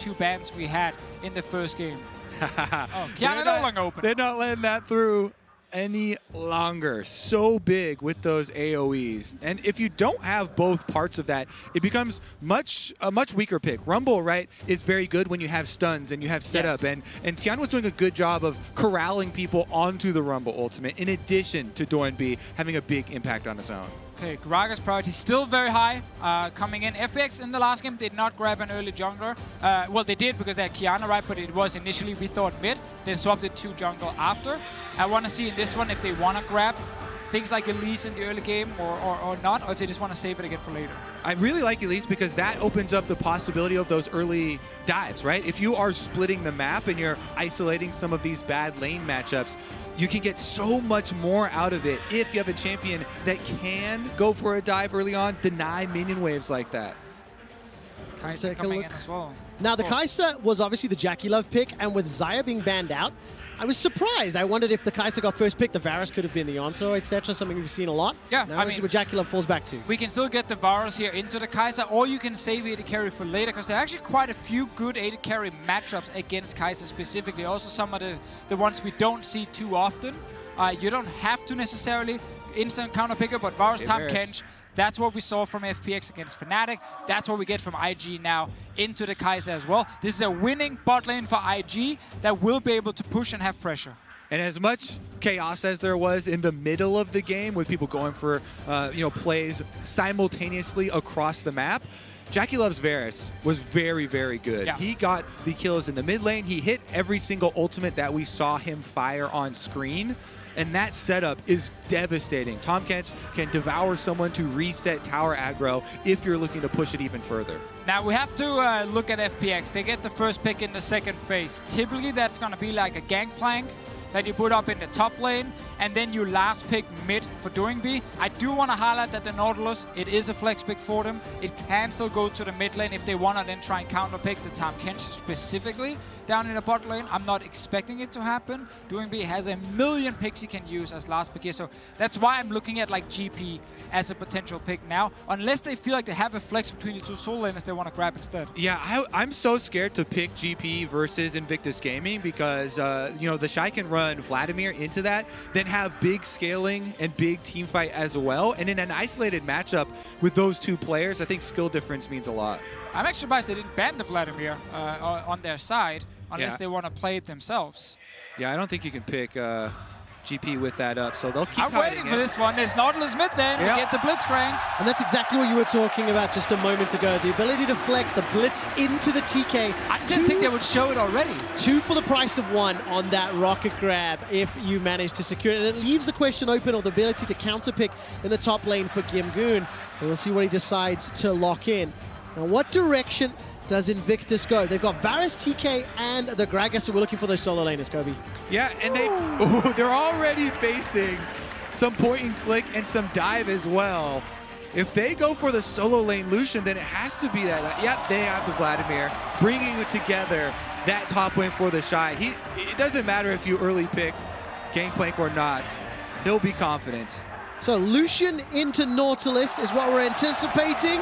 2 bans we had in the first game. Oh, Kiana no longer open. They're not letting that through any longer. So big with those AoEs. And if you don't have both parts of that, it becomes a much weaker pick. Rumble, right, is very good when you have stuns and you have setup. Yes. And Tian was doing a good job of corralling people onto the Rumble ultimate, in addition to Doinb having a big impact on his own. Okay, Graga's priority still very high coming in. FPX in the last game did not grab an early jungler. Well, they did because they had Kiana, right? But it was initially, we thought, mid. Then swapped it to jungle after. I want to see in this one if they want to grab things like Elise in the early game or not, or if they just want to save it again for later. I really like Elise because that opens up the possibility of those early dives, right? If you are splitting the map and you're isolating some of these bad lane matchups, you can get so much more out of it if you have a champion that can go for a dive early on, deny minion waves like that. Kai'Sa coming in as well. Now, the Kai'Sa was obviously the Jackie Love pick, and with Xayah being banned out, I was surprised. I wondered if the Kai'Sa got first pick, the Varus could have been the answer, etc. Something we've seen a lot. Yeah, now I see what Jackie Love falls back to. We can still get the Varus here into the Kai'Sa, or you can save AD carry for later, because there are actually quite a few good AD carry matchups against Kai'Sa specifically. Also some of the ones we don't see too often. You don't have to necessarily instant counter picker, but Varus, Tahm Kench, that's what we saw from FPX against Fnatic. That's what we get from IG now into the Kai'Sa as well. This is a winning bot lane for IG that will be able to push and have pressure. And as much chaos as there was in the middle of the game with people going for plays simultaneously across the map, Jackie Love's Varus was very, very good. Yeah. He got the kills in the mid lane. He hit every single ultimate that we saw him fire on screen. And that setup is devastating. Tahm Kench can devour someone to reset tower aggro if you're looking to push it even further. Now we have to look at FPX. They get the first pick in the second phase. Typically that's going to be like a gangplank that you put up in the top lane, and then you last pick mid for Doinb. I do want to highlight that the Nautilus, it is a flex pick for them. It can still go to the mid lane if they want to then try and counter pick the Tahm Kench specifically down in the bot lane. I'm not expecting it to happen. Doinb has a million picks he can use as last pick here, so that's why I'm looking at like GP as a potential pick now, unless they feel like they have a flex between the two soul laners they want to grab instead. Yeah, I'm so scared to pick GP versus Invictus Gaming because, the Shy can run Vladimir into that, then have big scaling and big team fight as well. And in an isolated matchup with those two players, I think skill difference means a lot. I'm actually surprised they didn't ban the Vladimir on their side, unless they want to play it themselves. Yeah, I don't think you can pick GP with that up, so they'll keep I'm waiting for this one. There's Nautilus mid then. Yep. We get the Blitzcrank. And that's exactly what you were talking about just a moment ago. The ability to flex the Blitz into the TK. I just didn't think they would show it already. 2 for the price of 1 on that rocket grab if you manage to secure it. And it leaves the question open of the ability to counterpick in the top lane for Gimgoon. And we'll see what he decides to lock in. Now, what direction does Invictus go? They've got Varus, TK, and the Gragas, so we're looking for those solo laners, Kobe. Yeah, and they're already facing some point and click and some dive as well. If they go for the solo lane Lucian, then it has to be that. Yep, they have the Vladimir, bringing it together that top lane for the Shy. It doesn't matter if you early pick Gangplank or not. He'll be confident. So Lucian into Nautilus is what we're anticipating.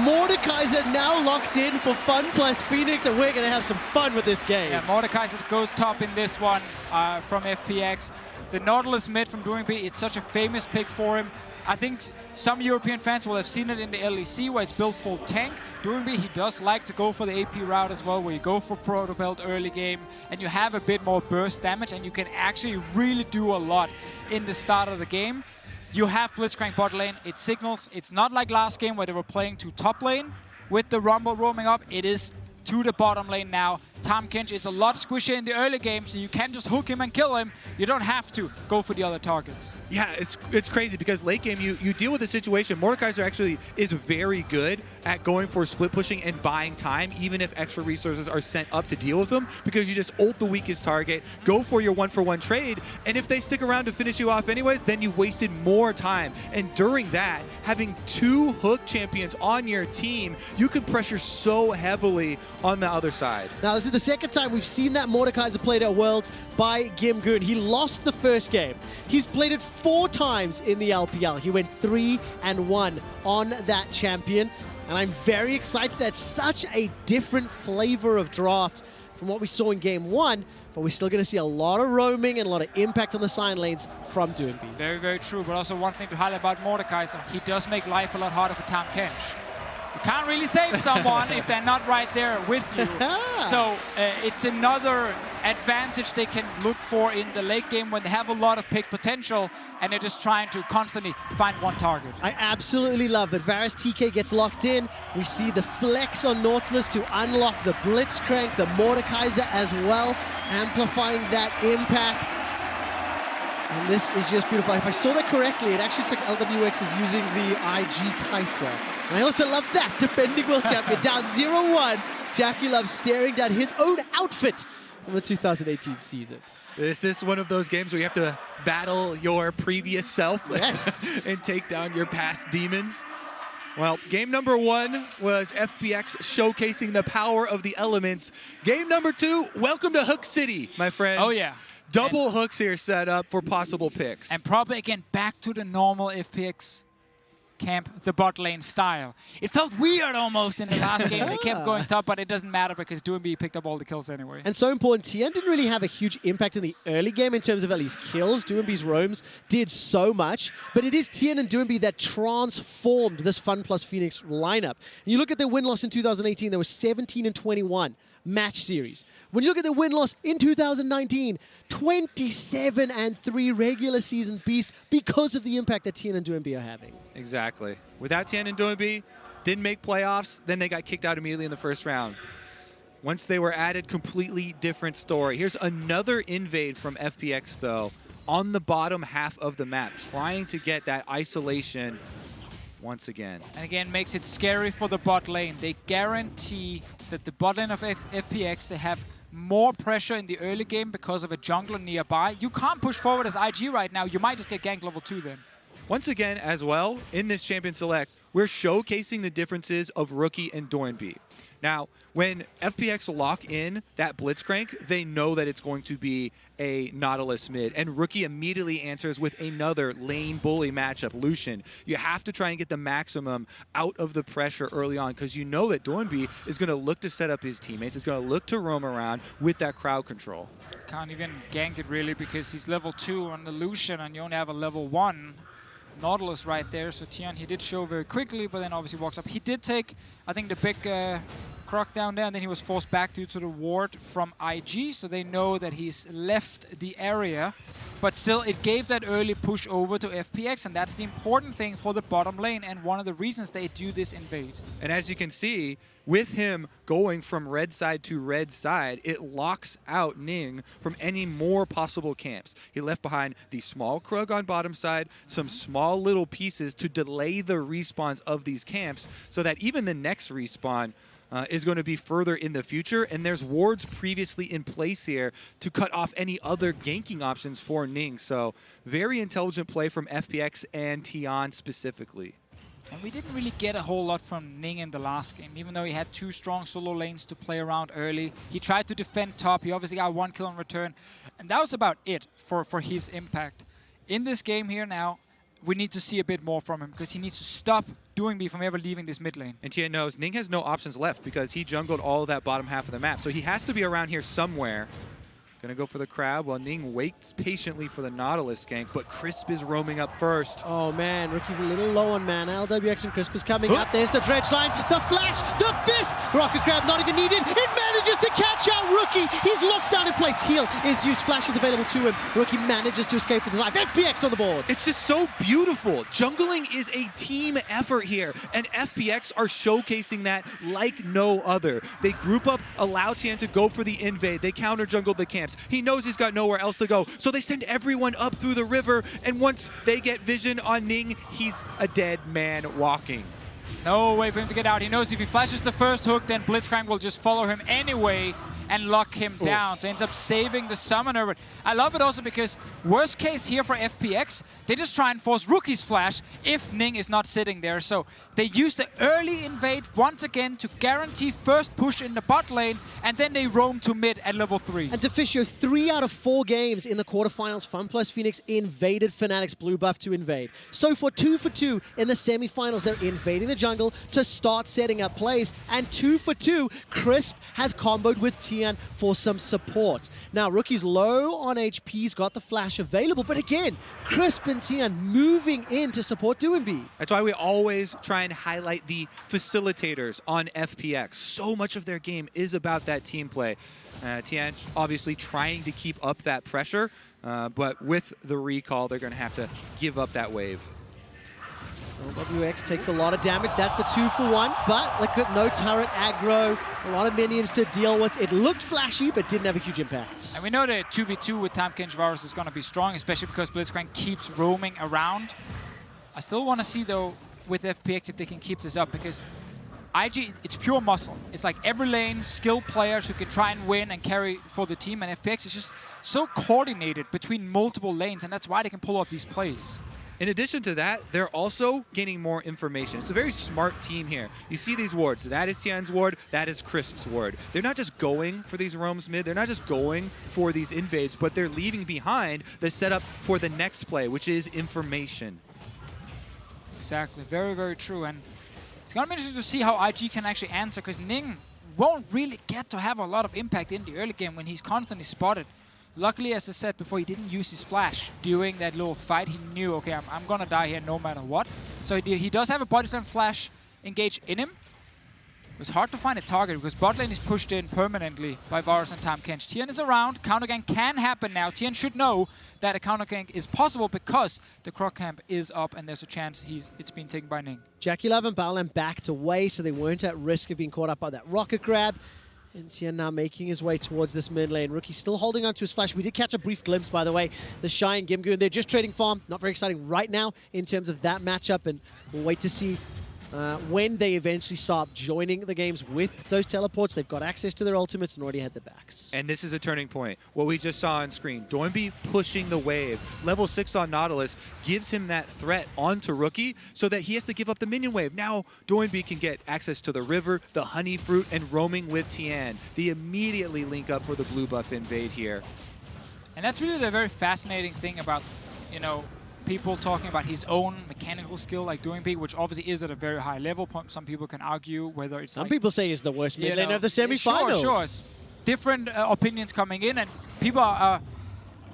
Mordekaiser now locked in for Fun plus Phoenix, and we're going to have some fun with this game. Yeah, Mordekaiser goes top in this one from FPX. The Nautilus mid from Doinb, it's such a famous pick for him. I think some European fans will have seen it in the LEC where it's built full tank. Doinb, he does like to go for the AP route as well, where you go for Proto Belt early game and you have a bit more burst damage and you can actually really do a lot in the start of the game. You have Blitzcrank bot lane, it signals. It's not like last game where they were playing to top lane with the Rumble roaming up. It is to the bottom lane now. Tahm Kench is a lot squishier in the early game, so you can just hook him and kill him. You don't have to go for the other targets. Yeah, it's crazy because late game you deal with the situation. Mordekaiser actually is very good at going for split pushing and buying time, even if extra resources are sent up to deal with them, because you just ult the weakest target, go for your 1-for-1 trade, and if they stick around to finish you off anyways, then you've wasted more time. And during that, having 2 hook champions on your team, you can pressure so heavily on the other side. Now, this is the second time we've seen that Mordekaiser played at Worlds by Gimgoon. He lost the first game. He's played it 4 times in the LPL. He went 3-1 on that champion. And I'm very excited. That's such a different flavor of draft from what we saw in game 1, but we're still going to see a lot of roaming and a lot of impact on the sign lanes from Doinby. Very, very true. But also one thing to highlight about Mordekaiser, he does make life a lot harder for Tahm Kench. You can't really save someone if they're not right there with you. So it's another advantage they can look for in the late game when they have a lot of pick potential and they're just trying to constantly find one target. I absolutely love it. Varus TK gets locked in. We see the flex on Nautilus to unlock the Blitzcrank, the Mordekaiser as well, amplifying that impact. And this is just beautiful. If I saw that correctly, it actually looks like LWX is using the IG Kaiser. And I also love that, defending world champion down 0-1. Jackie Love staring down his own outfit from the 2018 season. Is this one of those games where you have to battle your previous self Yes. and take down your past demons? Well, game number 1 was FPX showcasing the power of the elements. Game number 2, welcome to Hook City, my friends. Oh, yeah. Double hooks here set up for possible picks. And probably, again, back to the normal FPX camp, the bot lane style. It felt weird almost in the last game. They kept going top, but it doesn't matter because Doinby picked up all the kills anyway. And so important, Tien didn't really have a huge impact in the early game in terms of at least kills. Doinby's roams did so much, but it is Tien and Doinby that transformed this Fun plus Phoenix lineup. And you look at their win-loss in 2018, they were 17-21. Match series. When you look at the win-loss in 2019, 27-3 regular season beasts because of the impact that Tien and Doinby are having. Exactly. Without Tien and Doinby, didn't make playoffs, then they got kicked out immediately in the first round. Once they were added, completely different story. Here's another invade from FPX, though, on the bottom half of the map, trying to get that isolation once again. And again, makes it scary for the bot lane. They guarantee that the bot lane of FPX, they have more pressure in the early game because of a jungler nearby. You can't push forward as IG right now. You might just get ganked level 2 then. Once again, as well, in this Champion Select, we're showcasing the differences of Rookie and Doinby. Now, when FPX lock in that Blitzcrank, they know that it's going to be a Nautilus mid, and Rookie immediately answers with another lane bully matchup, Lucian. You have to try and get the maximum out of the pressure early on because you know that Doinby is going to look to set up his teammates, is going to look to roam around with that crowd control. Can't even gank it really because he's level 2 on the Lucian and you only have a level 1 Nautilus right there. So Tien, he did show very quickly, but then obviously walks up. He did take, I think, the big croc down there, and then he was forced back due to the ward from IG, so they know that he's left the area. But still, it gave that early push over to FPX, and that's the important thing for the bottom lane, and one of the reasons they do this invade. And as you can see, with him going from red side to red side, it locks out Ning from any more possible camps. He left behind the small Krug on bottom side, some small little pieces to delay the respawns of these camps so that even the next respawn is going to be further in the future, and there's wards previously in place here to cut off any other ganking options for Ning. So very intelligent play from FPX and Tian specifically. And we didn't really get a whole lot from Ning in the last game, even though he had 2 strong solo lanes to play around early. He tried to defend top, he obviously got 1 kill in return, and that was about it for his impact. In this game here now, we need to see a bit more from him because he needs to stop Doinby from ever leaving this mid lane. And Tien knows Ning has no options left because he jungled all of that bottom half of the map. So he has to be around here somewhere. Gonna go for the crab while Ning waits patiently for the Nautilus gank, but Crisp is roaming up first. Oh man, Rookie's a little low on mana. LWX and Crisp is coming up. There's the dredge line, the flash, the fist! Rocket Grab not even needed. It manages to catch out Rookie. He's locked down in place. Heal is used. Flash is available to him. Rookie manages to escape with his life. FPX on the board. It's just so beautiful. Jungling is a team effort here, and FPX are showcasing that like no other. They group up, allow Tien to go for the invade. They counter jungle the camps. He knows he's got nowhere else to go, so they send everyone up through the river, and once they get vision on Ning, he's a dead man walking. No way for him to get out. He knows if he flashes the first hook, then Blitzcrank will just follow him anyway. and lock him down. So ends up saving the summoner. But I love it also because worst case here for FPX, they just try and force Rookie's flash if Ning is not sitting there. So they use the early invade once again to guarantee first push in the bot lane, and then they roam to mid at level 3. And Deficio, 3 out of 4 games in the quarterfinals, FunPlus Phoenix invaded Fnatic's blue buff to invade. So for 2 for 2 in the semifinals, they're invading the jungle to start setting up plays. And 2 for 2, Crisp has comboed with Tian for some support. Now, Rookie's low on HP, he's got the flash available, but again, Crisp and Tian moving in to support Doinb. That's why we always try and highlight the facilitators on FPX. So much of their game is about that team play. Tian obviously trying to keep up that pressure, but with the recall, they're going to have to give up that wave. LWX takes a lot of damage. That's the 2 for 1, but look at no turret aggro, a lot of minions to deal with. It looked flashy, but didn't have a huge impact. And we know that 2v2 with Tahm Varus is going to be strong, especially because Blitzcrank keeps roaming around. I still want to see, though, with FPX if they can keep this up, because IG, it's pure muscle. It's like every lane, skilled players who can try and win and carry for the team, and FPX is just so coordinated between multiple lanes, and that's why they can pull off these plays. In addition to that, they're also gaining more information. It's a very smart team here. You see these wards. That is Tian's ward. That is Crisp's ward. They're not just going for these roams mid. They're not just going for these invades, but they're leaving behind the setup for the next play, which is information. Exactly. Very, very true. And it's going to be interesting to see how IG can actually answer, because Ning won't really get to have a lot of impact in the early game when he's constantly spotted. Luckily, as I said before, he didn't use his flash during that little fight. He knew, okay, I'm going to die here no matter what. So he does have a body slam flash engaged in him. It's hard to find a target because bot lane is pushed in permanently by Varus and Tahm Kench. Tian is around. Counter gank can happen now. Tian should know that a counter gank is possible because the Croc camp is up and there's a chance it's being taken by Ning. Jackie Love and Baolan backed away, so they weren't at risk of being caught up by that rocket grab. And Tian now making his way towards this mid lane. Rookie still holding on to his flash. We did catch a brief glimpse, by the way. The Shy and Gimgoon, they're just trading farm. Not very exciting right now in terms of that matchup. And we'll wait to see when they eventually start joining the games with those teleports. They've got access to their ultimates and already had the backs. And this is a turning point. What we just saw on screen, Doinb pushing the wave. Level 6 on Nautilus gives him that threat onto Rookie so that he has to give up the minion wave. Now Doinb can get access to the river, the honey fruit, and roaming with Tian. They immediately link up for the blue buff invade here. And that's really the very fascinating thing about, people talking about his own mechanical skill, like Doinb, which obviously is at a very high level. Some people can argue whether it's Some people say he's the worst mid laner of the semifinals. Sure. It's different opinions coming in, and people are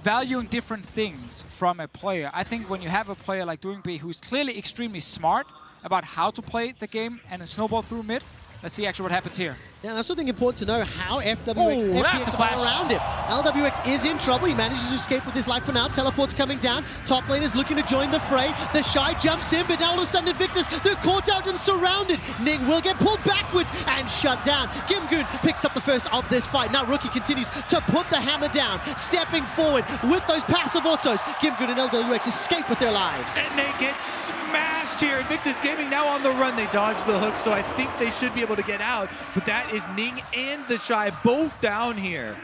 valuing different things from a player. I think when you have a player like Doinb who's clearly extremely smart about how to play the game and a snowball through mid, let's see actually what happens here. Yeah, that's something important to know, how FPX are around him. LWX is in trouble. He manages to escape with his life for now. Teleport's coming down. Top lane is looking to join the fray. The Shy jumps in, but now all of a sudden Invictus, they're caught out and surrounded. Ning will get pulled backwards and shut down. Gimgoon picks up the first of this fight. Now Rookie continues to put the hammer down, stepping forward with those passive autos. Gimgoon and LWX escape with their lives. And they get smashed here. Invictus Gaming now on the run. They dodge the hook, so I think they should be able to get out, but that is Ning and the Shy both down here.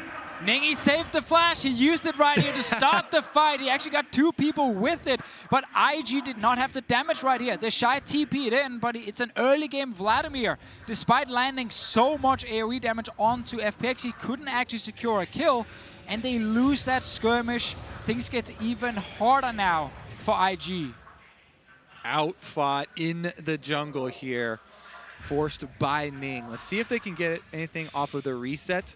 Ning, he saved the flash. He used it right here to start the fight. He actually got 2 people with it, but IG did not have the damage right here. The Shy TP'd in, but it's an early game Vladimir. Despite landing so much AoE damage onto FPX, he couldn't actually secure a kill, and they lose that skirmish. Things get even harder now for IG. Outfought in the jungle here. Forced by Ning. Let's see if they can get anything off of the reset.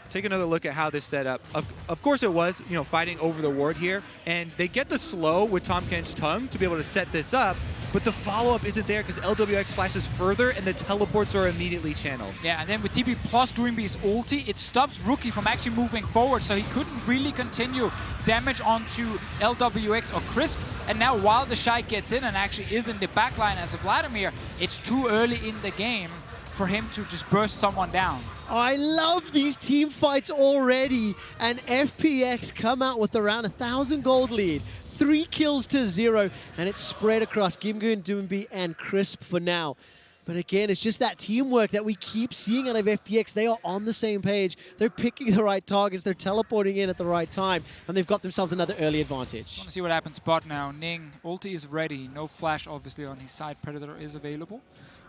Take another look at how this set up. Of course it was, fighting over the ward here. And they get the slow with Tahm Kench's tongue to be able to set this up. But the follow-up isn't there because LWX flashes further and the teleports are immediately channeled. Yeah, and then with TP plus Doinb's ulti, it stops Rookie from actually moving forward, so he couldn't really continue damage onto LWX or Crisp. And now while the Shy gets in and actually is in the backline as a Vladimir, it's too early in the game for him to just burst someone down. I love these team fights already, and FPX come out with around 1,000 gold lead. 3 kills to 0, and it's spread across Gimgoon, Doinb, and Crisp for now. But again, it's just that teamwork that we keep seeing out of FPX. They are on the same page. They're picking the right targets. They're teleporting in at the right time. And they've got themselves another early advantage. Want to see what happens bot now. Ning, ulti is ready. No flash, obviously, on his side. Predator is available.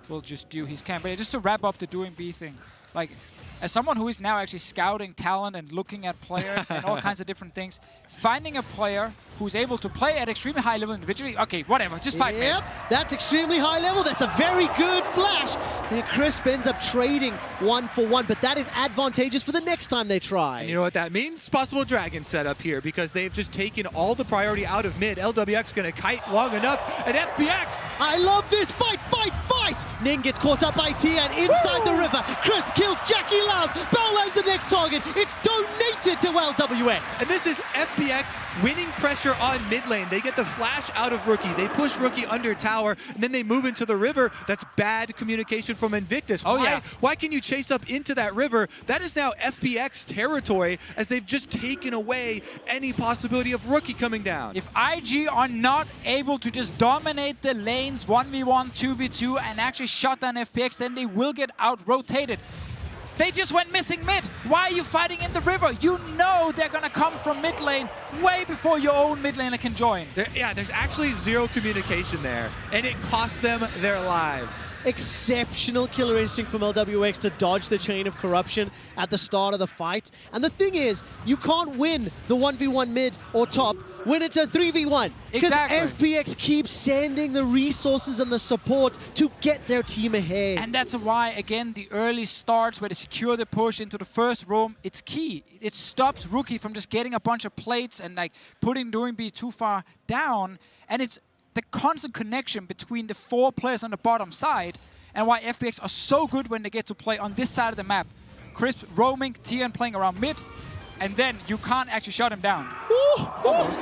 Will just do his camp. But just to wrap up the doing B thing, like, as someone who is now actually scouting talent and looking at players and all kinds of different things, finding a player who's able to play at extremely high level individually, okay, whatever, just fight me. Yep, that's extremely high level. That's a very good flash. And Crisp ends up trading 1-for-1, but that is advantageous for the next time they try. And you know what that means? Possible Dragon setup here because they've just taken all the priority out of mid. LWX going to kite long enough, and FPX. I love this. Fight, fight, fight! Ning gets caught up by Tian inside the river. Crisp kills Jackie Love. Bowlan's the next target. It's donated to LWX. And this is FPX winning pressure on mid lane. They get the flash out of Rookie. They push Rookie under tower, and then they move into the river. That's bad communication from Invictus. Oh, yeah. Why can you chase up into that river? That is now FPX territory as they've just taken away any possibility of Rookie coming down. If IG are not able to just dominate the lanes 1v1, 2v2, and actually shut down FPX, then they will get out-rotated. They just went missing mid. Why are you fighting in the river? You know they're going to come from mid lane way before your own mid laner can join. There's actually zero communication there, and it cost them their lives. Exceptional killer instinct from LWX to dodge the chain of corruption at the start of the fight. And the thing is, you can't win the 1v1 mid or top when it's a 3v1. Because Exactly. FPX keeps sending the resources and the support to get their team ahead. And that's why, again, the early starts where they secure the push into the first room, it's key. It stops Rookie from just getting a bunch of plates and like putting Doing B too far down. And it's the constant connection between the 4 players on the bottom side and why FPX are so good when they get to play on this side of the map. Crisp roaming, Tian playing around mid, and then you can't actually shut him down. Almost.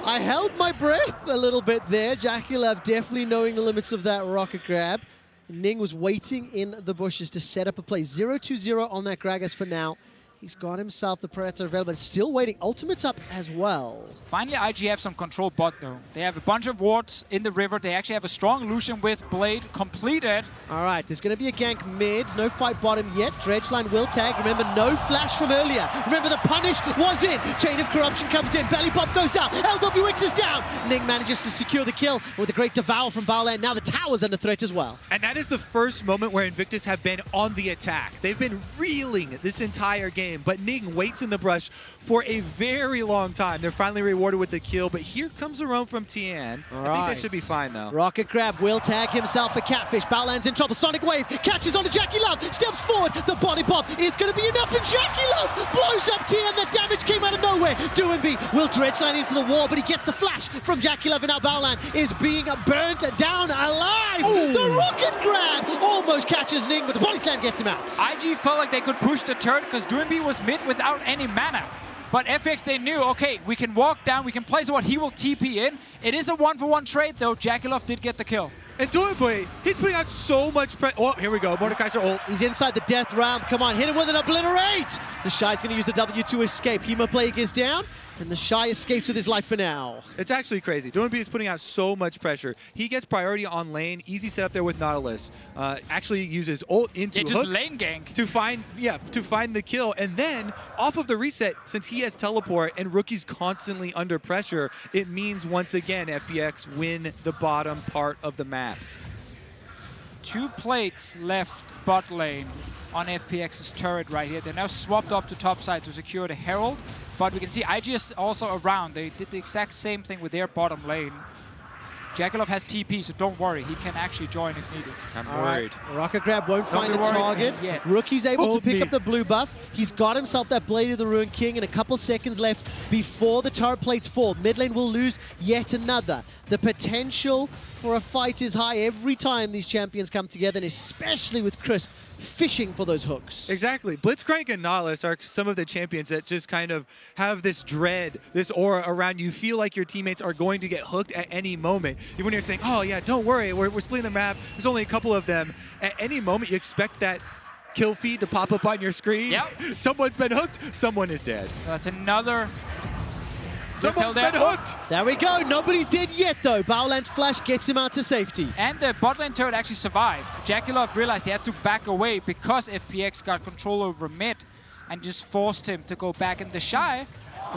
I held my breath a little bit there. Jackie Love definitely knowing the limits of that rocket grab. Ning was waiting in the bushes to set up a play. 0-2-0 on that Gragas for now. He's got himself the Predator available, but still waiting. Ultimate's up as well. Finally, IG have some control bot though. They have a bunch of wards in the river. They actually have a strong Lucian with Blade completed. All right, there's going to be a gank mid. No fight bottom yet. Dredgeline will tag. Remember, no flash from earlier. Remember, the punish was in. Chain of corruption comes in. Belly pop goes out. LWX is down. Ning manages to secure the kill with a great devour from Bowland. Now the tower's under threat as well. And that is the first moment where Invictus have been on the attack. They've been reeling this entire game, but Ning waits in the brush for a very long time. They're finally rewarded with the kill, but here comes a roam from Tian. I think they should be fine, though. Rocket grab will tag himself for Catfish. Bowland's in trouble. Sonic Wave catches onto Jackie Love. Steps forward. The body pop is going to be enough, and Jackie Love blows up Tian. The damage came out of nowhere. Doinby will dredgeline into the wall, but he gets the flash from Jackie Love, and now Bowland is being burnt down alive. Ooh. The rocket grab almost catches Ning, but the body slam gets him out. IG felt like they could push the turret because Doinby was mid without any mana. But FPX, they knew, okay, we can walk down, we can place what he will TP in. It is a 1-for-1 trade, though. Jakilov did get the kill. And Doinby, he's putting out so much pressure. Oh, here we go. Mordekaiser ult. He's inside the death realm. Come on, hit him with an obliterate. The Shy's going to use the W to escape. Hemoplague is down, and the Shy escapes with his life for now. It's actually crazy. Doinby is putting out so much pressure. He gets priority on lane. Easy setup there with Nautilus. Actually uses ult into just hook lane gank to find the kill. And then off of the reset, since he has teleport and Rookie's constantly under pressure, it means once again FPX win the bottom part of the map. 2 plates left bot lane on FPX's turret right here. They're now swapped up to top side to secure the Herald. But we can see IG is also around. They did the exact same thing with their bottom lane. Jakilov has TP, so don't worry. He can actually join if needed. I'm worried. Rocket grab won't find a target. Rookie's able to pick up the blue buff. He's got himself that Blade of the Ruined King, and a couple seconds left before the turret plates fall. Mid lane will lose yet another. The potential for a fight is high every time these champions come together, and especially with Crisp fishing for those hooks. Exactly. Blitzcrank and Nautilus are some of the champions that just kind of have this dread, this aura around you. Feel like your teammates are going to get hooked at any moment. Even when you're saying, oh yeah, don't worry, we're splitting the map, there's only a couple of them. At any moment, you expect that kill feed to pop up on your screen. Yep. Someone's been hooked, someone is dead. That's another Someone's been hooked! There we go. Nobody's dead yet, though. Baolan's flash gets him out to safety. And the bot lane turret actually survived. Jackilov realized he had to back away because FPX got control over mid and just forced him to go back in the Shy.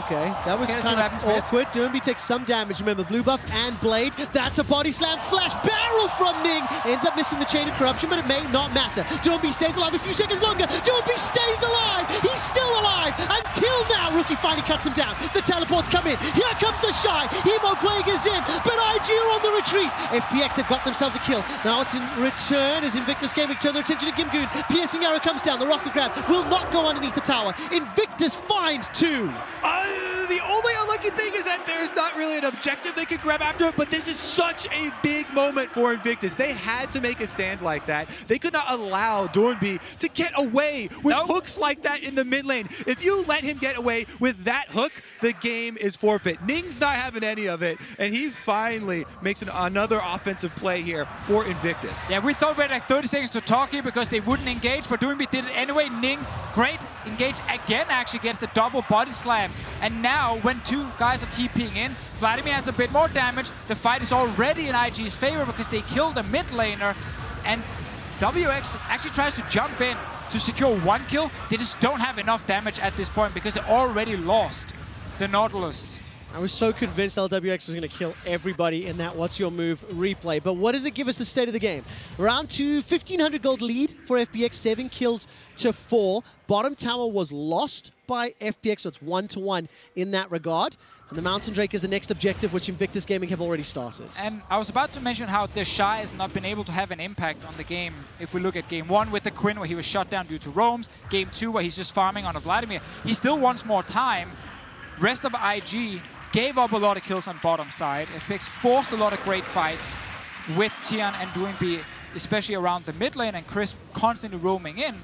Okay, that was kind of awkward. Doomby takes some damage. Remember, blue buff and blade. That's a body slam flash barrel from Ning. Ends up missing the chain of corruption, but it may not matter. Doomby stays alive a few seconds longer. Doomby stays alive. He's still alive until now. Rookie finally cuts him down. The teleports come in. Here comes the Shy. Emo Plague is in, but IG are on the retreat. FPX, they've got themselves a kill. Now it's in return as Invictus Gaming turn their attention to Gimgoon. Piercing arrow comes down. The rocket grab will not go underneath the tower. Invictus finds 2. The only unlucky thing is that there's not really an objective they could grab after it, but this is such a big moment for Invictus. They had to make a stand like that. They could not allow Dornby to get away with hooks like that in the mid lane. If you let him get away with that hook, the game is forfeit. Ning's not having any of it, and he finally makes another offensive play here for Invictus. Yeah, we thought we had like 30 seconds to talk here because they wouldn't engage, but Dornby did it anyway. Ning, great, engage again, actually gets the double body slam. And now, when 2 guys are TPing in, Vladimir has a bit more damage. The fight is already in IG's favor because they killed the mid laner. And WX actually tries to jump in to secure 1 kill. They just don't have enough damage at this point because they already lost the Nautilus. I was so convinced LWX was going to kill everybody in that What's Your Move replay. But what does it give us the state of the game? Round 2, 1,500 gold lead for FPX, 7 kills to 4. Bottom tower was lost by FPX, so it's 1-1 in that regard. And the Mountain Drake is the next objective, which Invictus Gaming have already started. And I was about to mention how the Shy has not been able to have an impact on the game. If we look at game 1 with the Quinn, where he was shut down due to roams. Game 2, where he's just farming on a Vladimir. He still wants more time. Rest of IG gave up a lot of kills on bottom side. FPX forced a lot of great fights with Tian and Doinby, especially around the mid lane, and Chris constantly roaming in.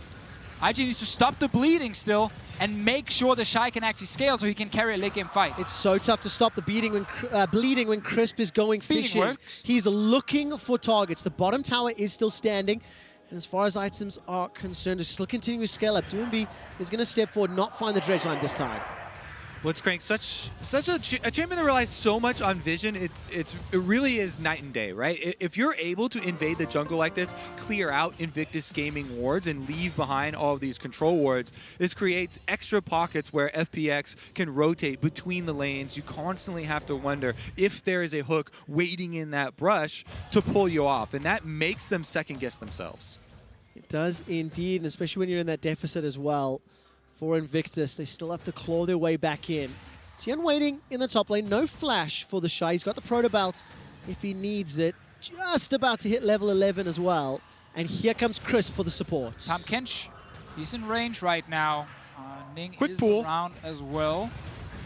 IG needs to stop the bleeding still and make sure the Shy can actually scale so he can carry a late game fight. It's so tough to stop the bleeding when Crisp is going fishing. Works. He's looking for targets. The bottom tower is still standing. And as far as items are concerned, they're still continuing to scale up. Doomby is going to step forward, not find the dredge line this time. Blitzcrank, such a champion that relies so much on vision. It really is night and day, right? If you're able to invade the jungle like this, clear out Invictus Gaming wards and leave behind all of these control wards, this creates extra pockets where FPX can rotate between the lanes. You constantly have to wonder if there is a hook waiting in that brush to pull you off, and that makes them second guess themselves. It does indeed, and especially when you're in that deficit as well. For Invictus, they still have to claw their way back in. Tian waiting in the top lane. No flash for the Shy. He's got the Proto Belt if he needs it. Just about to hit level 11 as well. And here comes Chris for the support. Tom Kench, he's in range right now. Ning Quick is pull around as well.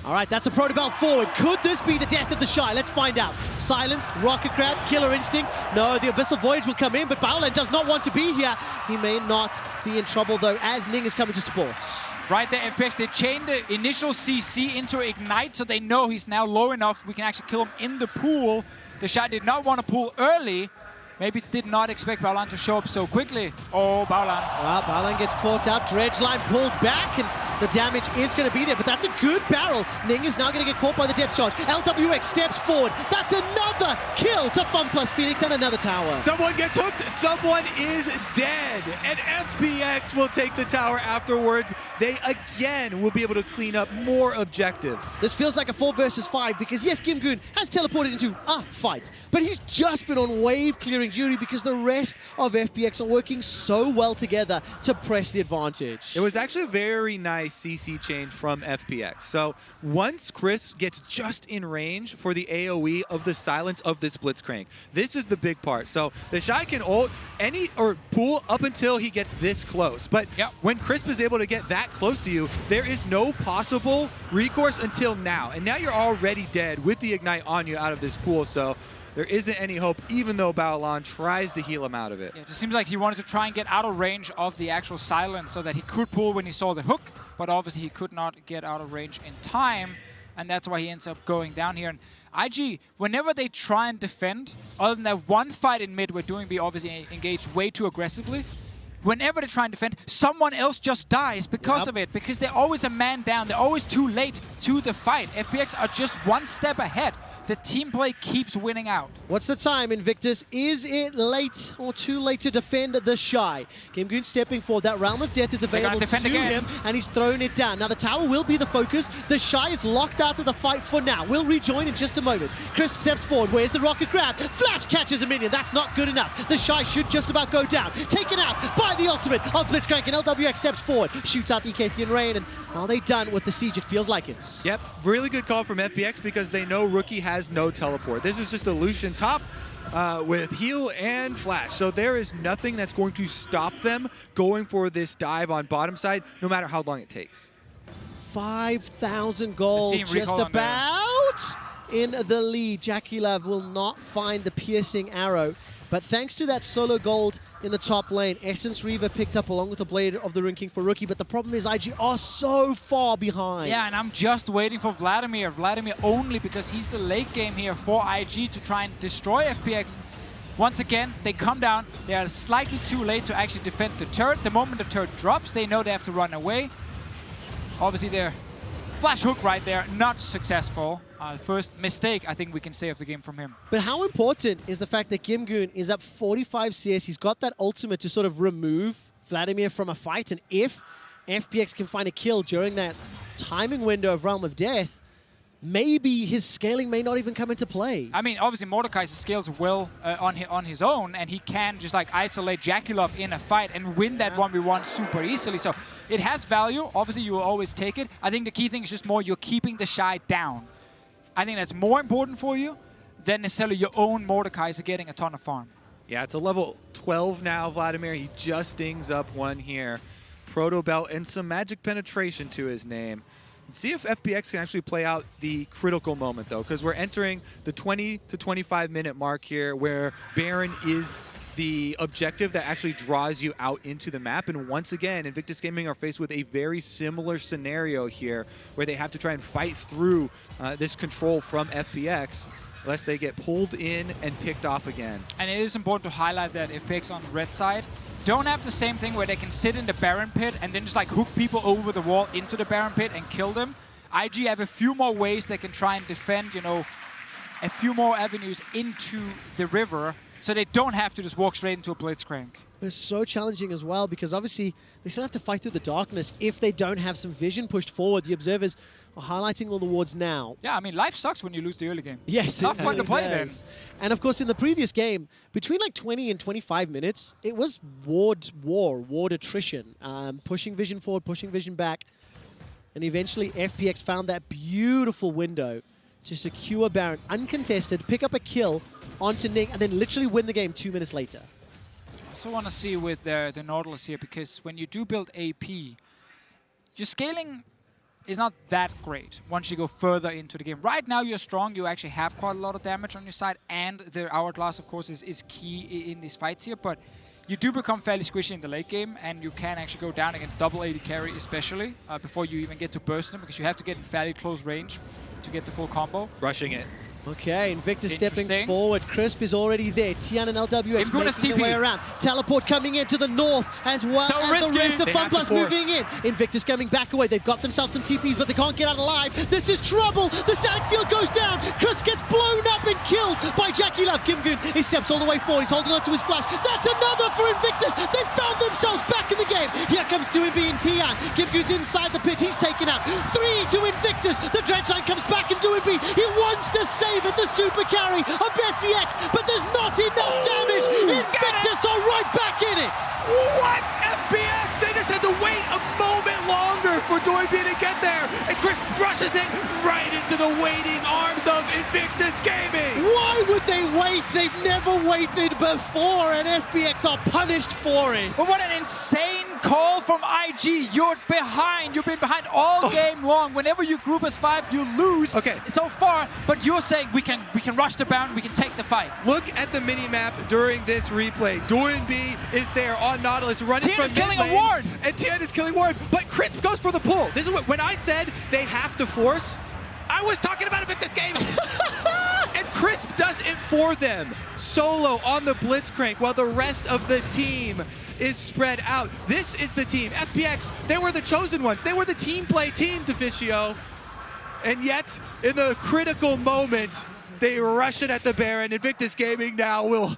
All right, that's a Proto Belt forward. Could this be the death of the Shy? Let's find out. Silenced, Rocket Grab, Killer Instinct. No, the Abyssal Voyage will come in, but Baolan does not want to be here. He may not be in trouble, though, as Ning is coming to support. Right there, FPX, they chained the initial CC into Ignite, so they know he's now low enough. We can actually kill him in the pool. The Shy did not want to pull early. Maybe did not expect Baolan to show up so quickly. Oh, Baolan. Well, Baolan gets caught out. Dredge line pulled back, and the damage is going to be there, but that's a good barrel. Ning is now going to get caught by the depth charge. LWX steps forward. That's another kill to Fun Plus Phoenix and another tower. Someone gets hooked. Someone is dead. And FPX will take the tower afterwards. They again will be able to clean up more objectives. This feels like a 4 versus 5 because, yes, Gimgoon has teleported into a fight, but he's just been on wave clearing duty because the rest of FPX are working so well together to press the advantage. It was actually a very nice CC change from FPX. So once Chris gets just in range for the AoE of the silence of this Blitzcrank, this is the big part. So the Shy can ult or pull up until he gets this close. But when Crisp is able to get that close to you, there is no possible recourse until now. And now you're already dead with the Ignite on you out of this pool. So there isn't any hope, even though Baolan tries to heal him out of it. Yeah, it just seems like he wanted to try and get out of range of the actual silence so that he could pull when he saw the hook, but obviously he could not get out of range in time, and that's why he ends up going down here. And IG, whenever they try and defend, other than that one fight in mid where Doinby obviously engaged way too aggressively, whenever they try and defend, someone else just dies because of it. Because they're always a man down. They're always too late to the fight. FPX are just one step ahead. The team play keeps winning out. What's the time, Invictus? Is it late or too late to defend the Shy? Game stepping forward. That Realm of Death is available to him, and he's thrown it down. Now the tower will be the focus. The Shy is locked out of the fight for now. We'll rejoin in just a moment. Crisp steps forward. Where's the rocket grab? Flash catches a minion. That's not good enough. The Shy should just about go down. Taken out by the ultimate of Blitzcrank, and LWX steps forward. Shoots out the Ecathian Rain, and are they done with the siege? It feels like it. Yep, really good call from FPX because they know Rookie has no teleport. This is just a Lucian top with heal and flash. So there is nothing that's going to stop them going for this dive on bottom side, no matter how long it takes. 5,000 gold, just about in the lead. JackeyLove will not find the piercing arrow, but thanks to that solo gold in the top lane, Essence Reaver picked up along with the Blade of the Rune King for Rookie, but the problem is IG are so far behind. Yeah, and I'm just waiting for Vladimir. Vladimir only because he's the late game here for IG to try and destroy FPX. Once again, they come down. They are slightly too late to actually defend the turret. The moment the turret drops, they know they have to run away. Obviously, their flash hook right there, not successful. First mistake, I think we can say, of the game from him. But how important is the fact that Gimgoon is up 45 CS? He's got that ultimate to sort of remove Vladimir from a fight, and if FPX can find a kill during that timing window of Realm of Death, maybe his scaling may not even come into play. I mean, obviously Mordekaiser scales well on his own, and he can just like isolate JackeyLove in a fight and win that 1v1 super easily. So it has value. Obviously, you will always take it. I think the key thing is just more you're keeping the Shy down. I think that's more important for you than necessarily your own Mordekaiser getting a ton of farm. Yeah, it's a level 12 now, Vladimir. He just stings up one here. Proto Belt and some magic penetration to his name. See if FPX can actually play out the critical moment, though, because we're entering the 20 to 25 minute mark here where Baron is the objective that actually draws you out into the map. And once again, Invictus Gaming are faced with a very similar scenario here where they have to try and fight through this control from FPX lest they get pulled in and picked off again. And it is important to highlight that FPX on the red side don't have the same thing where they can sit in the Baron pit and then just like hook people over the wall into the Baron pit and kill them. IG have a few more ways they can try and defend, you know, a few more avenues into the river, so they don't have to just walk straight into a Blitzcrank. It's so challenging as well because obviously they still have to fight through the darkness if they don't have some vision pushed forward. The observers are highlighting all the wards now. Yeah, I mean, life sucks when you lose the early game. Yes, tough fun to play then. And of course, in the previous game, between like 20 and 25 minutes, it was ward attrition, pushing vision forward, pushing vision back, and eventually FPX found that beautiful window to secure Baron uncontested, pick up a kill onto Ning, and then literally win the game 2 minutes later. I also want to see with the Nautilus here, because when you do build AP, your scaling is not that great once you go further into the game. Right now you're strong, you actually have quite a lot of damage on your side, and the Hourglass, of course, is key in these fights here, but you do become fairly squishy in the late game, and you can actually go down against double AD carry especially, before you even get to burst them, because you have to get in fairly close range to get the full combo. Rushing it. Okay, Invictus stepping forward. Crisp is already there. Tian and LWX making their way around. Teleport coming into the north as well as the rest of FunPlus moving in. Invictus coming back away. They've got themselves some TPs, but they can't get out alive. This is trouble. The static field goes down. Crisp gets blown up and killed by JackeyLove. Gimgoon, he steps all the way forward. He's holding on to his flash. That's another for Invictus. They found themselves back in the game. Here comes Doinby and Tian. Gimgoon's inside the pit. He's taken out. 3 to Invictus. The Dreadsign comes back and Doinby, he wants to save it, the super carry of FPX, but there's not enough damage. Invictus are right back in it. What? FPX? They just had to wait a moment longer for Doinby to get there, and Chris brushes it right into the waiting arms of Invictus Gaming. Why would they wait? They've never waited before, and FPX are punished for it. But what an insane call from IG. You're behind. You've been behind all game long. Whenever you group as 5, you lose so far, but you're saying we can rush the bound, we can take the fight. Look at the mini-map during this replay. Doinby is there on Nautilus running from mid lane. Tian is killing a ward. And Tian is killing ward, but Crisp goes for the pull. This is what, when I said they have to force, I was talking about Invictus Gaming. And Crisp does it for them. Solo on the Blitzcrank while the rest of the team is spread out. This is the team. FPX, they were the chosen ones. They were the team play team, Deficio. And yet, in the critical moment, they rush it at the Baron. Invictus Gaming now will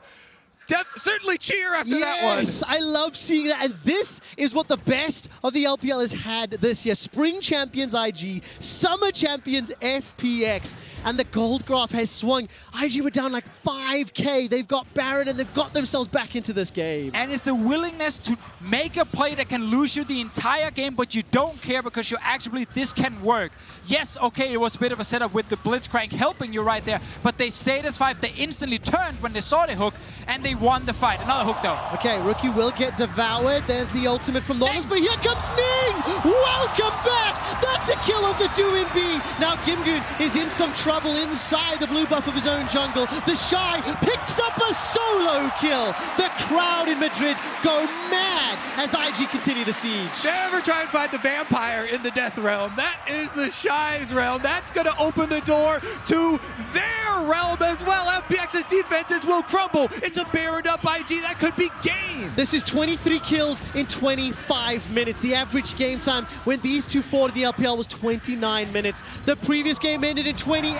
certainly cheer after that one. Yes, I love seeing that. And this is what the best of the LPL has had this year. Spring champions IG, summer champions FPX, and the gold graph has swung. IG were down like 5K. They've got Baron and they've got themselves back into this game. And it's the willingness to make a play that can lose you the entire game, but you don't care because you actually, this can work. Yes, okay, it was a bit of a setup with the Blitzcrank helping you right there, but they stayed as 5. They instantly turned when they saw the hook, and they won the fight. Another hook, though. Okay, Rookie will get devoured. There's the ultimate from Nautilus, but here comes Ning! Welcome back! That's a kill onto Doinb. Now Gimgoon is in some trouble inside the blue buff of his own jungle. The Shy picks up a solo kill. The crowd in Madrid go mad as IG continue the siege. Never try and find the vampire in the death realm. That is the Shy's realm. That's going to open the door to their realm as well. FPX's defenses will crumble. It's a Baroned up IG. That could be game. This is 23 kills in 25 minutes. The average game time when these two fought in the LPL was 29 minutes. The previous game ended in 28,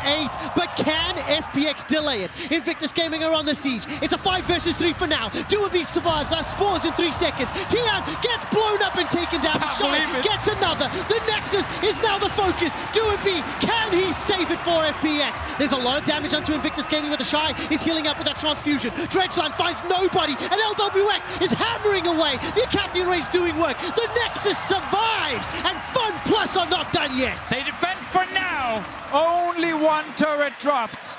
but can FPX delay it? Invictus Gaming are on the siege. It's a 5 versus 3 for now. Doinb survives. That spawns in 3 seconds. Tian gets blown up and taken down. Shy gets another. The Nexus is now the focus. Doinb, can he save it for FPX? There's a lot of damage onto Invictus Gaming, but the Shy is healing up with that transfusion. Dredgeline finds nobody, and LWX is hammering away. The Captain Ray's doing work. The Nexus survives, and Fun Plus are not done yet. They defend for now. Only one turret dropped.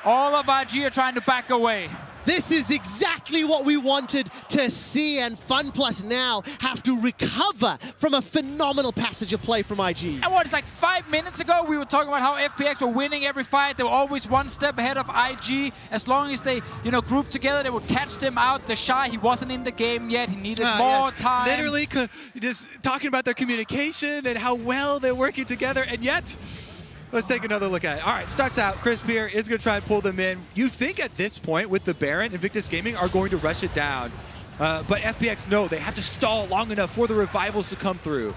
All of IG are trying to back away. This is exactly what we wanted to see, and Fun Plus now have to recover from a phenomenal passage of play from IG. And what, it's like 5 minutes ago, we were talking about how FPX were winning every fight. They were always one step ahead of IG. As long as they, grouped together, they would catch them out. The Shy, he wasn't in the game yet. He needed more time. Literally just talking about their communication and how well they're working together, and yet... Let's take another look at it. All right, starts out. Chris Beer is going to try and pull them in. You think at this point with the Baron, Invictus Gaming are going to rush it down. But FPX, no, they have to stall long enough for the revivals to come through.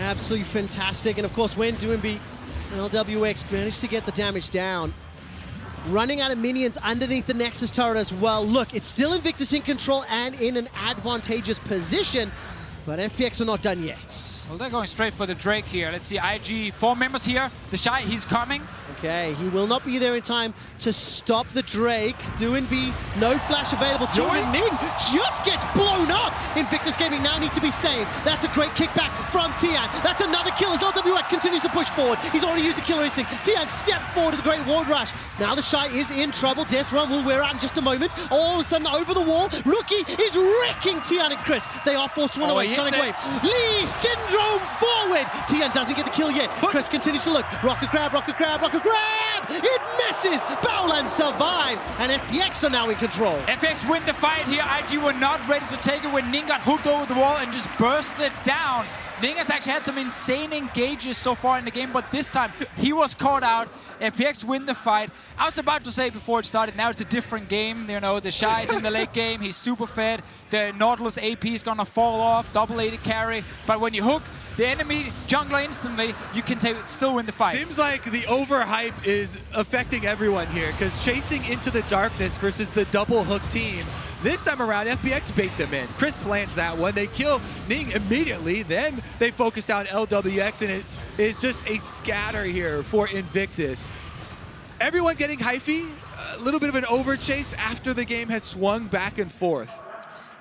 Absolutely fantastic. And of course, when Doinb and LWX managed to get the damage down, running out of minions underneath the Nexus turret as well. Look, it's still Invictus in control and in an advantageous position, but FPX are not done yet. Well, they're going straight for the Drake here. Let's see, IG, 4 members here. The Shy, he's coming. Okay, he will not be there in time to stop the Drake. Doinb, no flash available. Ning just gets blown up. Invictus Gaming now need to be saved. That's a great kickback from Tian. That's another kill as LWX continues to push forward. He's already used the killer instinct. Tian stepped forward to the great ward rush. Now the Shy is in trouble. Death Run will wear out in just a moment. All of a sudden, over the wall, Rookie is wrecking Tian and Crisp. They are forced to run away. Sonic Wave. Lee Syndrome forward. Tian doesn't get the kill yet. Crisp continues to look. Rocket grab, rocket grab, rocket grab. It misses. Bowland survives, and FPX are now in control. FPX win the fight here. IG were not ready to take it when Ning got hooked over the wall and just burst it down. Ning has actually had some insane engages so far in the game, but this time he was caught out. FPX win the fight. I was about to say before it started, now it's a different game. The Shy is in the late game. He's super fed. The Nautilus AP is going to fall off. Double AD carry. But when you hook the enemy jungler instantly, you can still win the fight. Seems like the overhype is affecting everyone here, because chasing into the darkness versus the double hook team, this time around, FPX bait them in. Chris plans that one. They kill Ning immediately. Then they focus down LWX, and it is just a scatter here for Invictus. Everyone getting hyphy. A little bit of an overchase after the game has swung back and forth.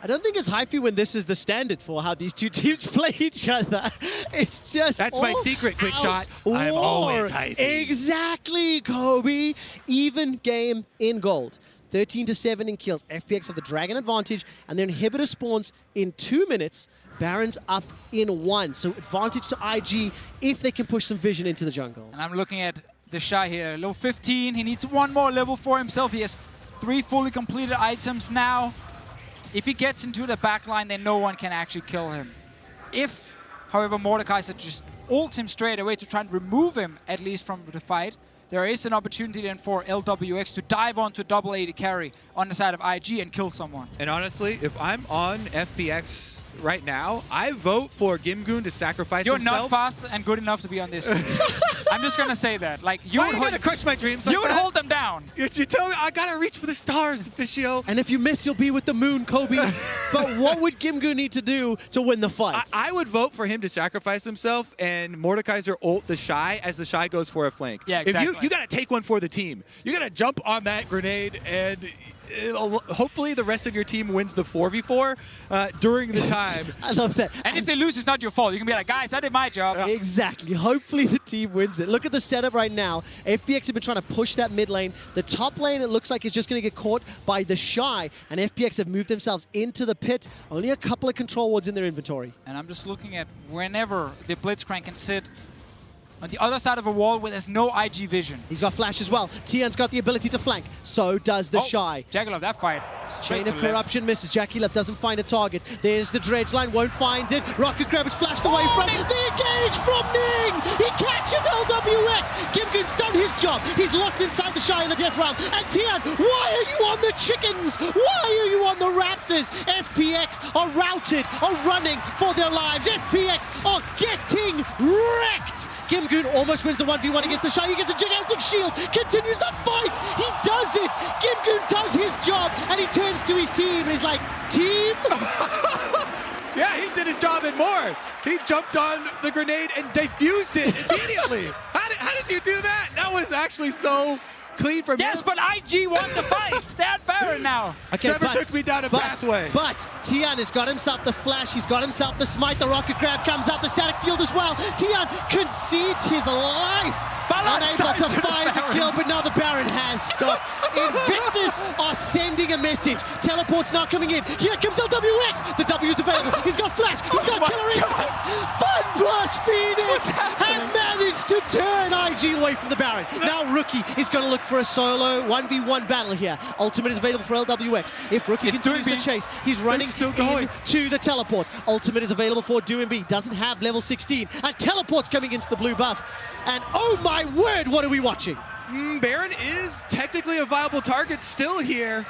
I don't think it's hyphy when this is the standard for how these two teams play each other. It's just that's my secret, quick shot. I'm always hyphy. Exactly, Kobe. Even game in gold. 13-7 in kills. FPX have the Dragon advantage, and their inhibitor spawns in 2 minutes. Baron's up in 1. So advantage to IG if they can push some vision into the jungle. And I'm looking at the Shy here. Level 15. He needs 1 more level for himself. He has 3 fully completed items now. If he gets into the backline, then no one can actually kill him. If, however, Mordekaiser just ults him straight away to try and remove him, at least from the fight, there is an opportunity then for LWX to dive onto double AD carry on the side of IG and kill someone. And honestly, if I'm on FPX right now, I vote for Gimgoon to sacrifice You're himself. not fast and good enough to be on this team. I'm just gonna say that. Like you Why would are you gonna crush my dreams like you would that? hold them down. You tell me I gotta reach for the stars, Deficio. And if you miss, you'll be with the moon, Kobe. But what would Gimgoon need to do to win the fight? I would vote for him to sacrifice himself and Mordekaiser ult the Shy as the Shy goes for a flank. Yeah, exactly. If you gotta take one for the team. You gotta jump on that grenade and hopefully the rest of your team wins the 4v4 during the time. I love that. And if they lose, it's not your fault. You can be like, guys, I did my job. Exactly. Hopefully the team wins it. Look at the setup right now. FPX have been trying to push that mid lane. The top lane, it looks like, is just going to get caught by the Shy. And FPX have moved themselves into the pit. Only a couple of control wards in their inventory. And I'm just looking at whenever the Blitzcrank can sit on the other side of a wall where there's no IG vision. He's got flash as well. Tian's got the ability to flank. So does the Shy. Jackalope, that fight. Chain of corruption misses. Jackie Left doesn't find a target. There's the dredge line, won't find it. Rocket Grab is flashed away from the engage from Ning. He catches LWX. Gimgoon's done his job. He's locked inside the Shy in the death round. And Tian, why are you on the chickens? Why are you on the Raptors? FPX are routed, are running for their lives. FPX are getting wrecked. Gimgoon almost wins the 1v1 against the Shy. He gets a gigantic shield, continues the fight. He does it. Gimgoon does his job, and he turns to his team and he's like, team? Yeah, he did his job and more. He jumped on the grenade and defused it immediately. How did you do that? That was actually so clean from Yes, him. but IG won the fight. They're at Baron now. Okay, Never took me down a pathway. But Tian has got himself the flash, he's got himself the smite, the rocket grab comes out, the static field as well. Tian concedes his life. Unable to find the kill, but now the Baron has stopped. Invictus are sending a message. Teleport's not coming in. Here comes LWX. The W's available. He's got flash. He's got killer instinct. Fun plus Phoenix had managed to turn IG away from the Baron. Now Rookie is going to look for a solo 1v1 battle here. Ultimate is available for LWX. If Rookie continues the chase, he's running still going to the teleport. Ultimate is available for DoomB. Doesn't have level 16. And teleport's coming into the blue buff. And oh my word, what are we watching? Baron is technically a viable target still here.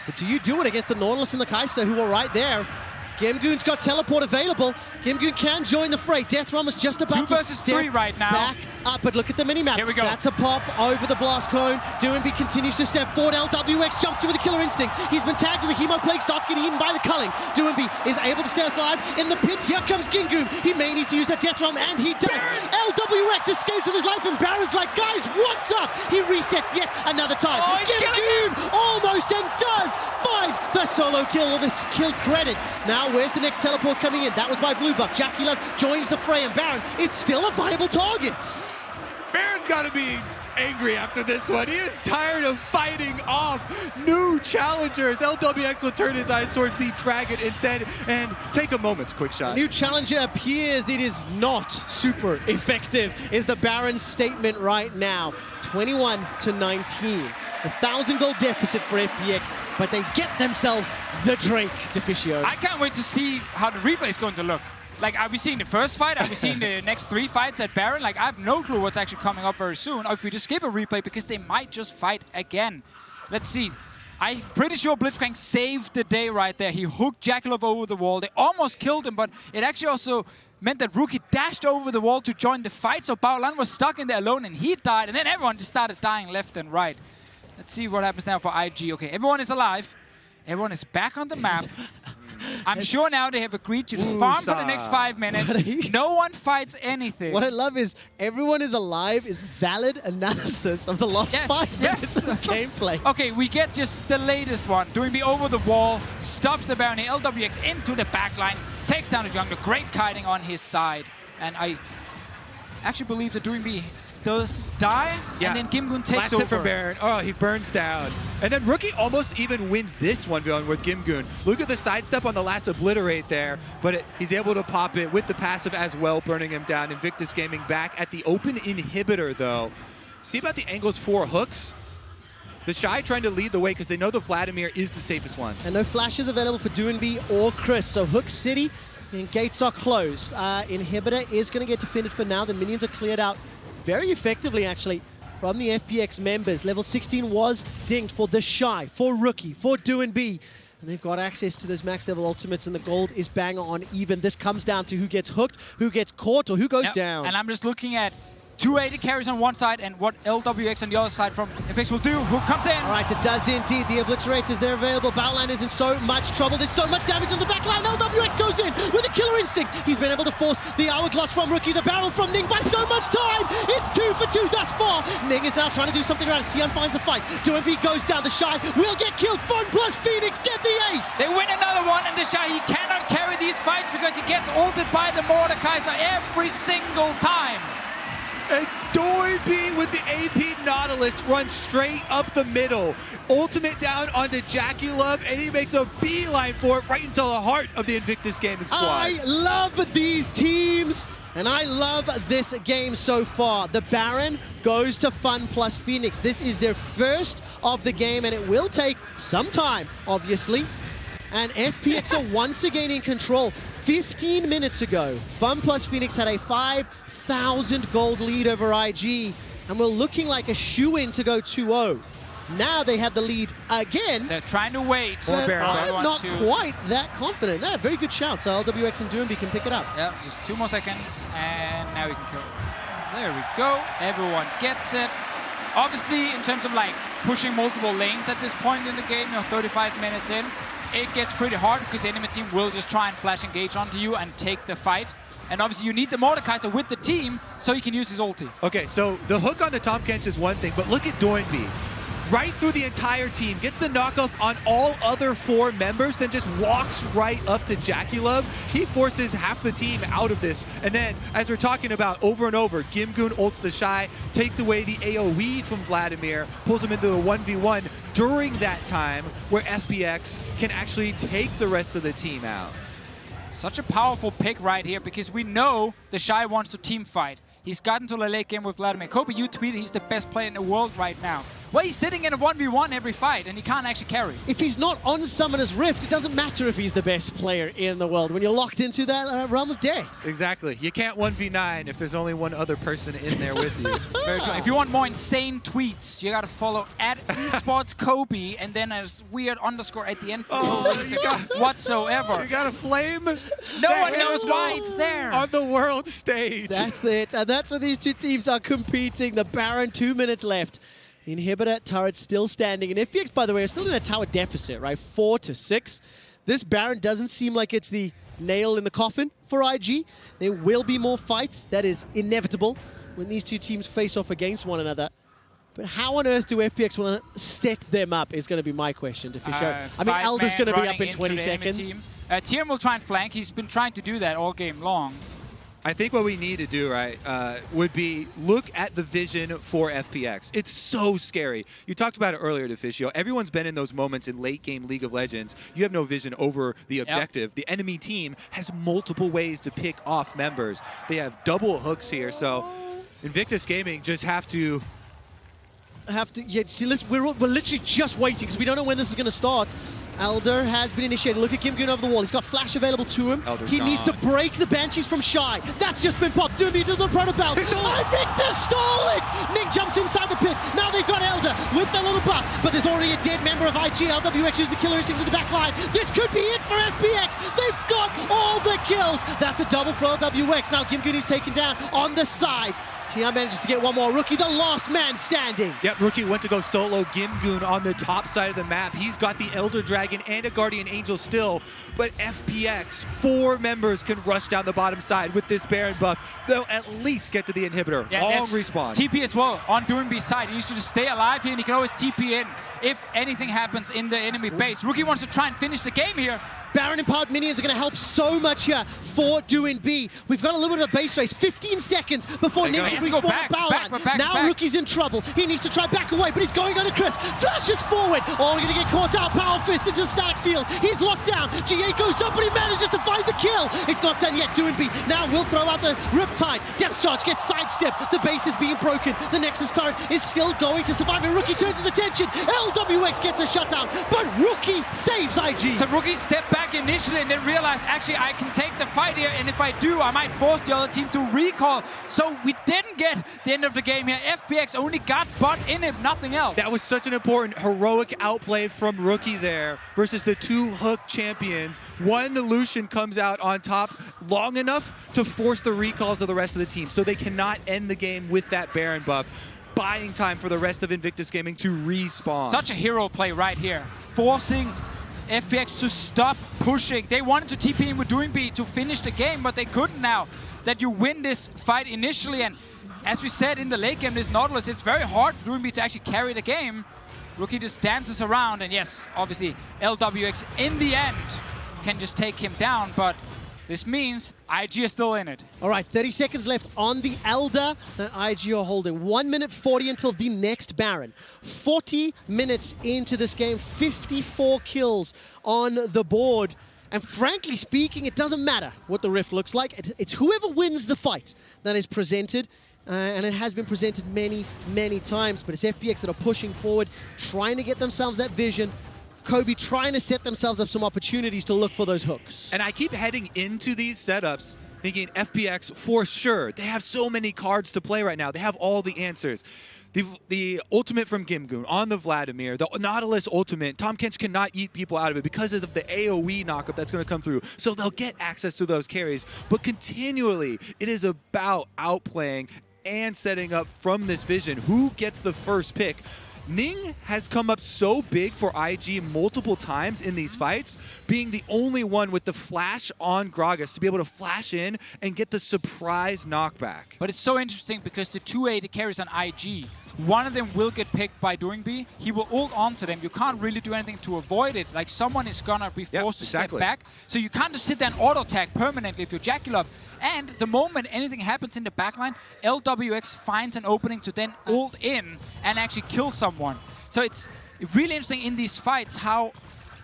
But do you do it against the Nautilus and the Kai'Sa, who are right there? Gimgoon's got teleport available. Gimgoon can join the fray. Deathrom is just about 2 to versus step 3 right now. back up, but look at the minimap. Here we go. That's a pop over the blast cone. DoomB continues to step forward. LWX jumps in with a killer instinct. He's been tagged with a Hemo Plague, starts getting eaten by the culling. DoomB is able to stay alive in the pit. Here comes Gimgoon. He may need to use that Deathrom, and he does. LWX escapes with his life, and Baron's like, guys, what's up? He resets yet another time. Gimgoon almost and does find the solo kill, or the kill credit. Now, where's the next teleport coming in? That was by Blue Buff. Jackie Love joins the fray, and Baron is still a viable target. Baron's got to be angry after this one. He is tired of fighting off new challengers. LWX will turn his eyes towards the dragon instead and take a moment's quick shot. New challenger appears. It is not super effective, is the Baron's statement right now. 21 to 19. 1,000 gold deficit for FPX, but they get themselves the Drake, Deficio. I can't wait to see how the replay is going to look. Like, are we seeing the first fight? Are we seeing the next 3 fights at Baron? Like, I have no clue what's actually coming up very soon. Or if we just skip a replay, because they might just fight again. Let's see. I'm pretty sure Blitzcrank saved the day right there. He hooked Jackalope over the wall. They almost killed him, but it actually also meant that Rookie dashed over the wall to join the fight. So Baolan was stuck in there alone, and he died. And then everyone just started dying left and right. Let's see what happens now for IG. Okay, everyone is alive. Everyone is back on the map. I'm sure now they have agreed to just farm for the next 5 minutes. No one fights anything. What I love is everyone is alive is valid analysis of the last 5 minutes of gameplay. Okay, we get just the latest one. DoomB over the wall, stops the Baron, LWX into the backline, takes down the jungler. Great kiting on his side. And I actually believe that DoomB does die, and then Gimgoon takes Last over. hit from Baron. Oh, he burns down. And then Rookie almost even wins this 1v1 with Gimgoon. Look at the sidestep on the last obliterate there, but he's able to pop it with the passive as well, burning him down. Invictus Gaming back at the open inhibitor, though. See about the angles for hooks? The Shy trying to lead the way because they know the Vladimir is the safest one. And no flashes available for DoomB or Crisp, so Hook City and gates are closed. Inhibitor is going to get defended for now. The minions are cleared out very effectively, actually, from the FPX members. Level 16 was dinged for the Shy, for Rookie, for Do&B. And they've got access to those max level ultimates, and the gold is bang on even. This comes down to who gets hooked, who gets caught, or who goes down. And I'm just looking at 280 carries on one side and what LWX on the other side from FPX will do. Who comes in? All right, it does indeed. The Obliterators, they're available. Battleline is in so much trouble. There's so much damage on the back line. LWX goes in with a killer instinct. He's been able to force the Hourglass from Rookie, the barrel from Ning by so much time. It's 2 for 2 thus far. Ning is now trying to do something around it. Tian finds the fight. Do&B goes down. The Shy will get killed. Fun plus Phoenix get the ace. They win another one, and the Shy, he cannot carry these fights because he gets ulted by the Mordekaiser every single time. And Do&B with the AP Nautilus runs straight up the middle. Ultimate down onto Jackie Love, and he makes a beeline for it right into the heart of the Invictus Gaming squad. I love these teams, and I love this game so far. The Baron goes to Fun plus Phoenix. This is their first of the game, and it will take some time, obviously. And FPX are once again in control. 15 minutes ago, Fun plus Phoenix had a 5,000 gold lead over IG, and we're looking like a shoe-in to go 2-0. Now they have the lead again. They're trying to wait. But I'm not quite that confident. Yeah, very good shout. So LWX and Do&B can pick it up. Yeah, just 2 more seconds, and now we can kill it. There we go. Everyone gets it. Obviously, in terms of like pushing multiple lanes at this point in the game, 35 minutes in, it gets pretty hard because the enemy team will just try and flash engage onto you and take the fight. And obviously you need the Mordekaiser with the team so he can use his ulti. Okay, so the hook on the Tahm Kench is one thing, but look at Do&B. Right through the entire team, gets the knockoff on all other 4 members, then just walks right up to Jackie Love. He forces half the team out of this. And then, as we're talking about over and over, Gimgoon ults the Shy, takes away the AoE from Vladimir, pulls him into a 1v1 during that time where FPX can actually take the rest of the team out. Such a powerful pick right here because we know the Shy wants to team fight. He's gotten to the late game with Vladimir. Kobe, you tweeted he's the best player in the world right now. Well, he's sitting in a 1v1 every fight, and he can't actually carry. If he's not on Summoner's Rift, it doesn't matter if he's the best player in the world when you're locked into that realm of death. Exactly. You can't 1v9 if there's only one other person in there with you. Very true. If you want more insane tweets, you got to follow @esportskobe and then a weird underscore at the end for whatsoever. You got a flame? No one knows why it's there. On the world stage. That's it. And that's where these two teams are competing. The Baron, 2 minutes left. Inhibitor turret still standing. And FPX, by the way, are still in a tower deficit, right? 4-6. This Baron doesn't seem like it's the nail in the coffin for IG. There will be more fights. That is inevitable when these two teams face off against one another. But how on earth do FPX want to set them up is going to be my question to fish out. I mean, Elder's going to be up in 20 seconds. Tiern will try and flank. He's been trying to do that all game long. I think what we need to do, right, would be look at the vision for FPX. It's so scary. You talked about it earlier, Deficio. Everyone's been in those moments in late-game League of Legends. You have no vision over the objective. Yep. The enemy team has multiple ways to pick off members. They have double hooks here, so Invictus Gaming just have to... Yeah, see, listen, we're literally just waiting because we don't know when this is going to start. Elder has been initiated. Look at Gimgoon over the wall. He's got flash available to him. Elder's he needs to break the Banshees from Shy. That's just been popped. Do&B to the protobelt. Invictus stole it! Nick jumps inside the pit. Now they've got Elder with their little buff. But there's already a dead member of IG. LWX uses the killer instinct to the back line. This could be it for FPX. They've got all the kills. That's a double for LWX. Now Gimgoon is taken down on the side. Tian manages to get one more. Rookie, the last man standing. Yep, Rookie went to go solo Gimgoon on the top side of the map. He's got the Elder Dragon and a Guardian Angel still, but FPX, 4 members can rush down the bottom side with this Baron buff. They'll at least get to the inhibitor. Yeah, all respawn. TP as well on Do&B's side. He needs to just stay alive here, and he can always TP in if anything happens in the enemy base. Rookie wants to try and finish the game here. Baron-empowered minions are going to help so much here for Do&B. We've got a little bit of a base race. 15 seconds before Nick can respawn at Powerline. Now Rookie's in trouble. He needs to try back away, but he's going under Chris. Flashes forward. Oh, we're going to get caught out. Power Fist into the static field. He's locked down. GA goes up, but he manages to find the kill. It's not done yet. Do&B now will throw out the Riptide. Depth charge gets sidestepped. The base is being broken. The Nexus turret is still going to survive, and Rookie turns his attention. LWX gets the shutdown, but Rookie saves IG. So Rookie step back back initially and then realized, actually, I can take the fight here, and if I do, I might force the other team to recall. So we didn't get the end of the game here. FPX only got butt in it, nothing else. That was such an important heroic outplay from Rookie there versus the two Hook champions. One Lucian comes out on top long enough to force the recalls of the rest of the team, so they cannot end the game with that Baron buff, buying time for the rest of Invictus Gaming to respawn. Such a hero play right here, forcing FPX to stop pushing. They wanted to TP in with Doing B to finish the game, but they couldn't now that you win this fight initially. And as we said in the late game, this Nautilus, it's very hard for Doing B to actually carry the game. Rookie just dances around, and yes, obviously, LWX in the end can just take him down, but this means IG is still in it. All right, 30 seconds left on the Elder that IG are holding. 1 minute 40 until the next Baron. 40 minutes into this game, 54 kills on the board. And frankly speaking, it doesn't matter what the Rift looks like. It's whoever wins the fight that is presented. And it has been presented many, many times. But it's FPX that are pushing forward, trying to get themselves that vision. Kobe trying to set themselves up some opportunities to look for those hooks. And I keep heading into these setups thinking FPX for sure. They have so many cards to play right now. They have all the answers. The ultimate from Gimgoon on the Vladimir, the Nautilus ultimate, Tahm Kench cannot eat people out of it because of the AoE knockup that's going to come through. So they'll get access to those carries. But continually, it is about outplaying and setting up from this vision. Who gets the first pick? Ning has come up so big for IG multiple times in these fights, being the only one with the flash on Gragas to be able to flash in and get the surprise knockback. But it's so interesting because the 2 AD carries on IG, one of them will get picked by Doing B. He will ult onto them. You can't really do anything to avoid it. Like, someone is gonna be forced to step back. So you can't just sit there and auto-attack permanently if you're Jackulov. And the moment anything happens in the backline, LWX finds an opening to then ult in and actually kill someone. So it's really interesting in these fights how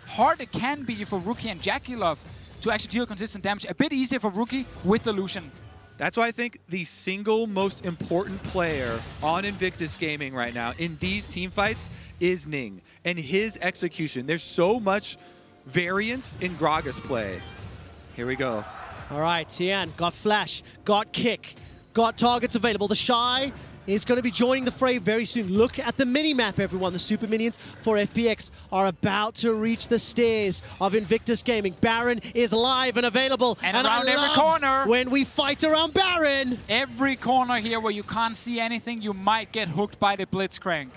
hard it can be for Rookie and Jackulov to actually deal consistent damage. A bit easier for Rookie with the Lucian. That's why I think the single most important player on Invictus Gaming right now in these team fights is Ning and his execution. There's so much variance in Gragas play. Here we go. All right, Tian got flash, got kick, got targets available. The Shy is going to be joining the fray very soon. Look at the mini-map, everyone. The super minions for FPX are about to reach the stairs of Invictus Gaming. Baron is live and available. And around every corner. When we fight around Baron. Every corner here where you can't see anything, you might get hooked by the Blitzcrank.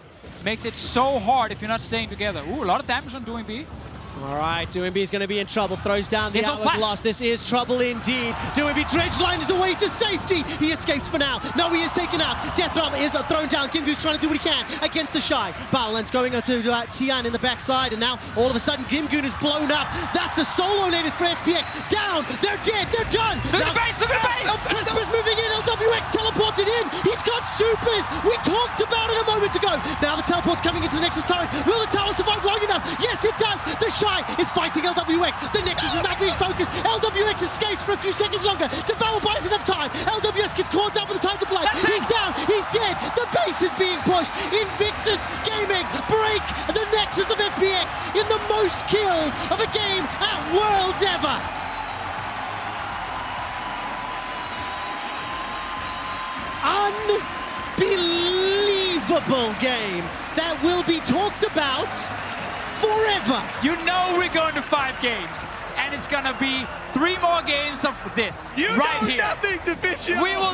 Makes it so hard if you're not staying together. Ooh, a lot of damage on Doing B. All right, Doing B is going to be in trouble. Throws down the hourglass. This is trouble indeed. Doing B, Dredge line is away to safety. He escapes for now. No, he is taken out. Death Rattle is thrown down. Gimgoon's trying to do what he can against the Shy. Battleland's going to Tian in the backside, and now all of a sudden Gimgoon is blown up. That's the solo latest for FPX. Down. They're dead. They're done. Look at the base. Look at the base. Christopher's moving in. LWX teleported in. He's got supers. We talked about it a moment ago. Now the teleport's coming into the Nexus turret. Will the tower survive long enough? Yes, it does. The Shy is fighting LWX. The Nexus is now being focused. LWX escapes for a few seconds longer. Develop buys enough time. LWX gets caught up with the time to play. He's down. He's dead. The base is being pushed. Invictus Gaming break the Nexus of FPX in the most kills of a game at Worlds ever. Unbelievable game that will be talked about forever. You know we're going to 5 games, and it's going to be 3 more games of this You right know here. Nothing to fish you. We will